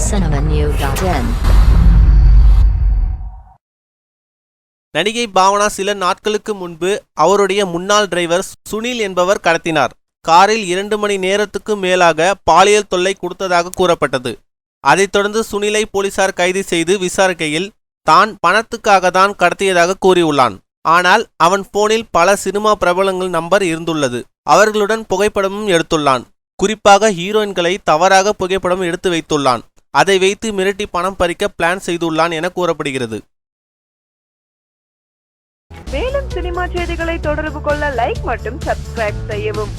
sunnycinemanew.in. நடிகை பாவனா சில நாட்களுக்கு முன்பு அவருடைய முன்னாள் டிரைவர் சுனில் என்பவர் கடத்தினார். காரில் 2 மணி நேரத்துக்கு மேலாக பாலியல் தொல்லை கொடுத்ததாக கூறப்பட்டது. அதைத் தொடர்ந்து சுனிலை போலீசார் கைது செய்து விசாரிக்கையில் தான் பணத்துக்காக தான் கடத்தியதாக கூறியுள்ளான். ஆனால் அவன் போனில் பல சினிமா பிரபலங்கள் நம்பர் இருந்துள்ளது. அவர்களுடன் புகைப்படமும் எடுத்துள்ளான். குறிப்பாக ஹீரோயின்களை தவறாக புகைப்படம் எடுத்து வைத்துள்ளான். அதை வைத்து மிரட்டி பணம் பறிக்க பிளான் செய்துள்ளான் என கூறப்படுகிறது. மேலும் சினிமா செய்திகளை தொடர்பு கொள்ள லைக் மற்றும் சப்ஸ்கிரைப் செய்யவும்.